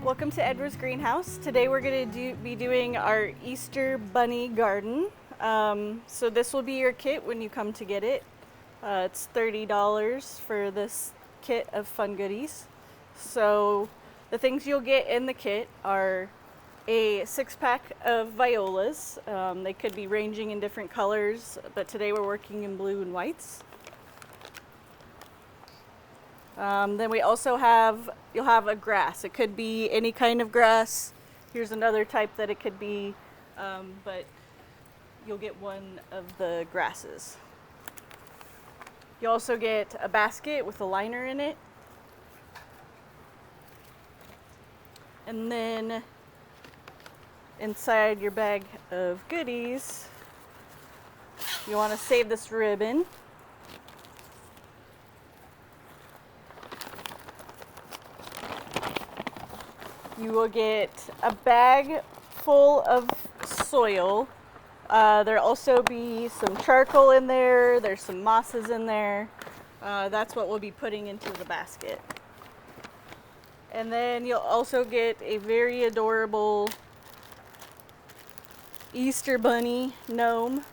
Welcome to Edward's Greenhouse. Today we're going to be doing our Easter bunny garden. So this will be your kit when you come to get it. It's $30 for this kit of fun goodies. So the things you'll get in the kit are a 6-pack of violas. They could be ranging in different colors, but today we're working in blue and whites. Then we also you'll have a grass. It could be any kind of grass. Here's another type that it could be, but you'll get one of the grasses. You also get a basket with a liner in it. And then inside your bag of goodies, you want to save this ribbon. You will get a bag full of soil. There'll also be some charcoal in there. There's some mosses in there. That's what we'll be putting into the basket. And then you'll also get a very adorable Easter bunny gnome.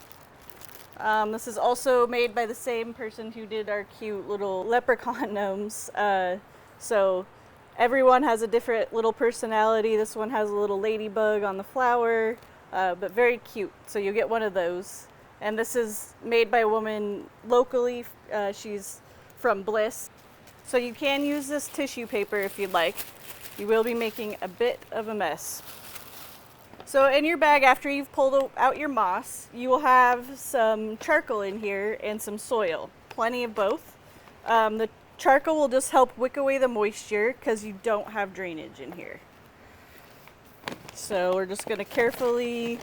This is also made by the same person who did our cute little leprechaun gnomes. So everyone has a different little personality. This one has a little ladybug on the flower, but very cute. So you'll get one of those. And this is made by a woman locally. She's from Bliss. So you can use this tissue paper if you'd like. You will be making a bit of a mess. So in your bag, after you've pulled out your moss, you will have some charcoal in here and some soil. Plenty of both. The charcoal will just help wick away the moisture because you don't have drainage in here. So we're just going to carefully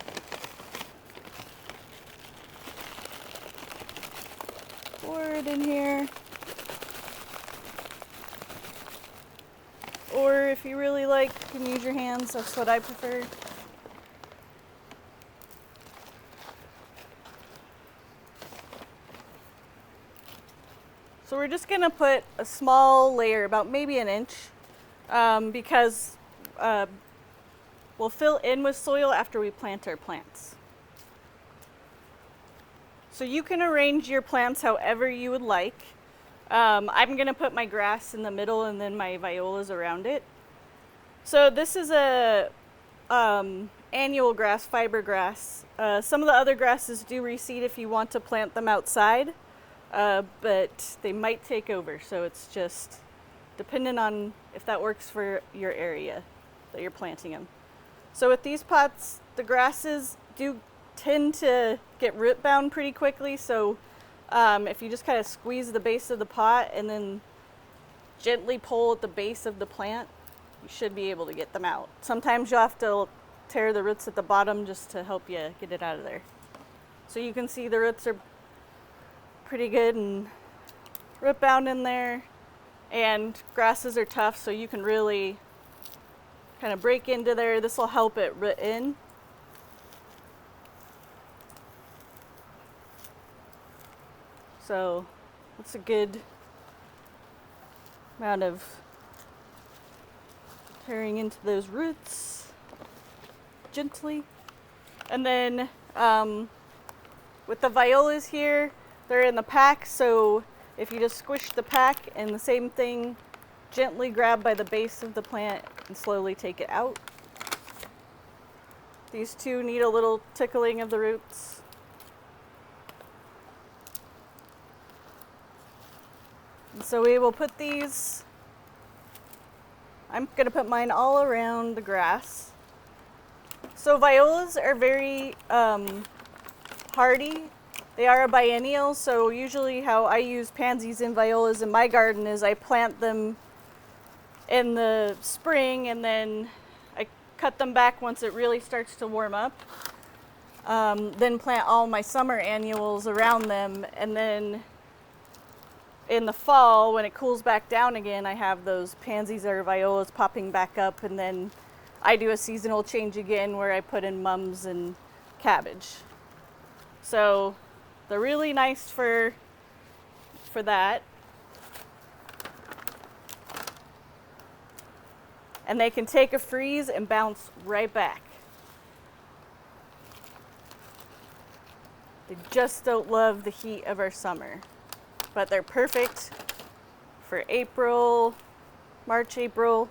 pour it in here. Or if you really like, you can use your hands. That's what I prefer. So we're just going to put a small layer, about maybe an inch, because we'll fill in with soil after we plant our plants. So you can arrange your plants however you would like. I'm going to put my grass in the middle and then my violas around it. So this is a annual grass, fiber grass. Some of the other grasses do reseed if you want to plant them outside. But they might take over, so it's just dependent on if that works for your area that you're planting them. So with these pots, the grasses do tend to get root bound pretty quickly, so if you just kind of squeeze the base of the pot and then gently pull at the base of the plant, you should be able to get them out. Sometimes you'll have to tear the roots at the bottom just to help you get it out of there. So you can see the roots are pretty good and root bound in there, and grasses are tough, so you can really kind of break into there. This will help it root in. So that's a good amount of tearing into those roots gently. And then with the violas here, they're in the pack, so if you just squish the pack and the same thing, gently grab by the base of the plant and slowly take it out. These two need a little tickling of the roots. And so we will put these, I'm going to put mine all around the grass. So violas are very hardy. They are a biennial, so usually how I use pansies and violas in my garden is I plant them in the spring and then I cut them back once it really starts to warm up. Then plant all my summer annuals around them, and then in the fall when it cools back down again, I have those pansies or violas popping back up, and then I do a seasonal change again where I put in mums and cabbage. So they're really nice for that. and they can take a freeze and bounce right back. They just don't love the heat of our summer, but they're perfect for April, March, April,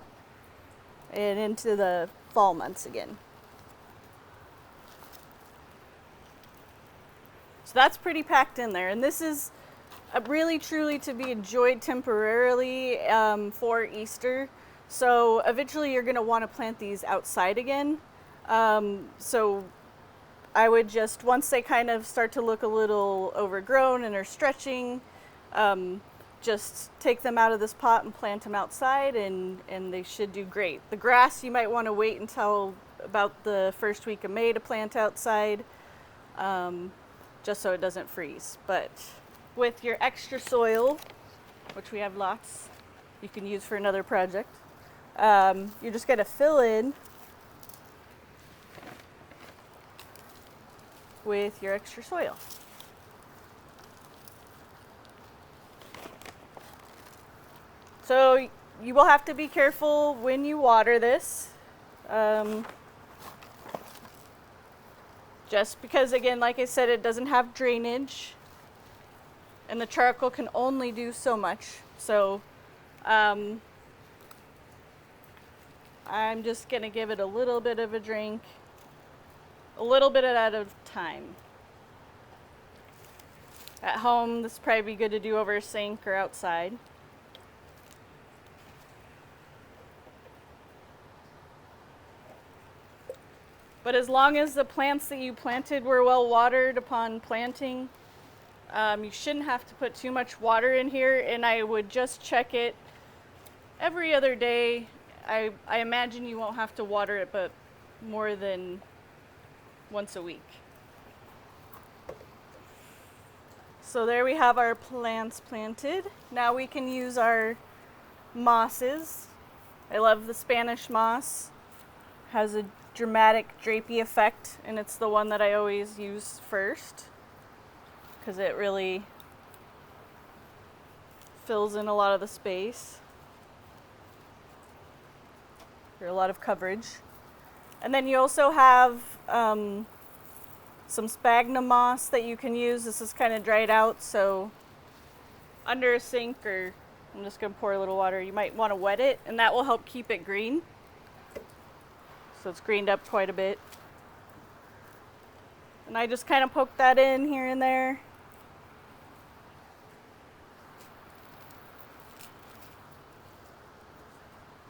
and into the fall months again. So that's pretty packed in there, and this is really truly to be enjoyed temporarily for Easter. So eventually you're going to want to plant these outside again. So I would just, once they kind of start to look a little overgrown and are stretching, just take them out of this pot and plant them outside, and they should do great. The grass, you might want to wait until about the first week of May to plant outside, just so it doesn't freeze. But with your extra soil, which we have lots, you can use for another project, you're just going to fill in with your extra soil. So you will have to be careful when you water this. Just because, again, like I said, it doesn't have drainage, and the charcoal can only do so much. So I'm just going to give it a little bit of a drink, a little bit at a time. At home, this would probably be good to do over a sink or outside. But as long as the plants that you planted were well watered upon planting, you shouldn't have to put too much water in here, and I would just check it every other day. I imagine you won't have to water it, but more than once a week. So there we have our plants planted. Now we can use our mosses. I love the Spanish moss. Has a dramatic drapey effect, and it's the one that I always use first because it really fills in a lot of the space, or a lot of coverage. And then you also have some sphagnum moss that you can use. This is kind of dried out, so under a sink, or I'm just going to pour a little water, you might want to wet it, and that will help keep it green. So it's greened up quite a bit. And I just kind of poke that in here and there.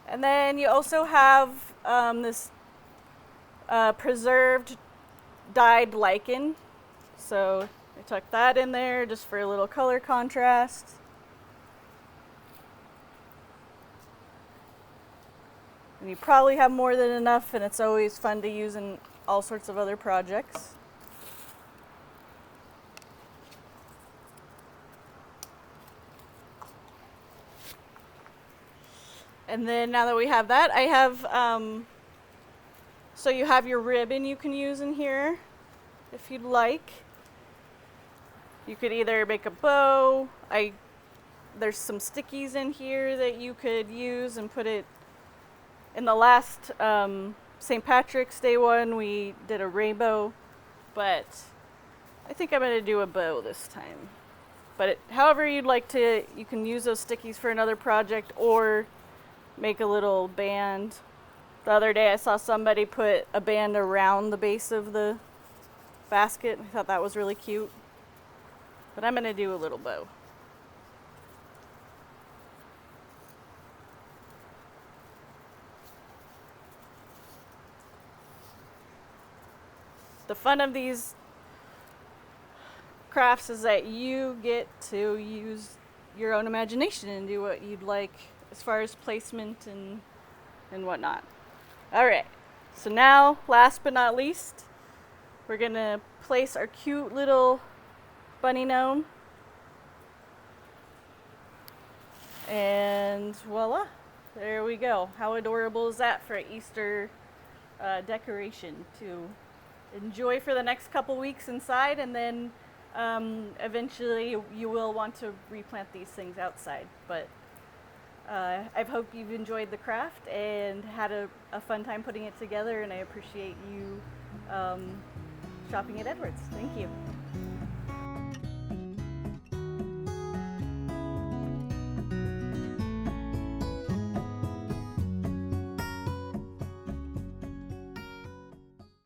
And then you also have this preserved dyed lichen. So I tuck that in there just for a little color contrast. And you probably have more than enough, and it's always fun to use in all sorts of other projects. And then now that we have that, I have, so you have your ribbon you can use in here if you'd like. You could either make a bow. There's some stickies in here that you could use and put it. In the last St. Patrick's Day one, we did a rainbow, but I think I'm going to do a bow this time. But however you'd like to, you can use those stickies for another project or make a little band. The other day I saw somebody put a band around the base of the basket. I thought that was really cute. But I'm going to do a little bow. The fun of these crafts is that you get to use your own imagination and do what you'd like as far as placement and whatnot. All right, so now, last but not least, we're gonna place our cute little bunny gnome. And voila, there we go. How adorable is that for an Easter decoration to enjoy for the next couple weeks inside, and then eventually you will want to replant these things outside. But I hope you've enjoyed the craft and had a fun time putting it together, and I appreciate you shopping at Edwards. Thank you.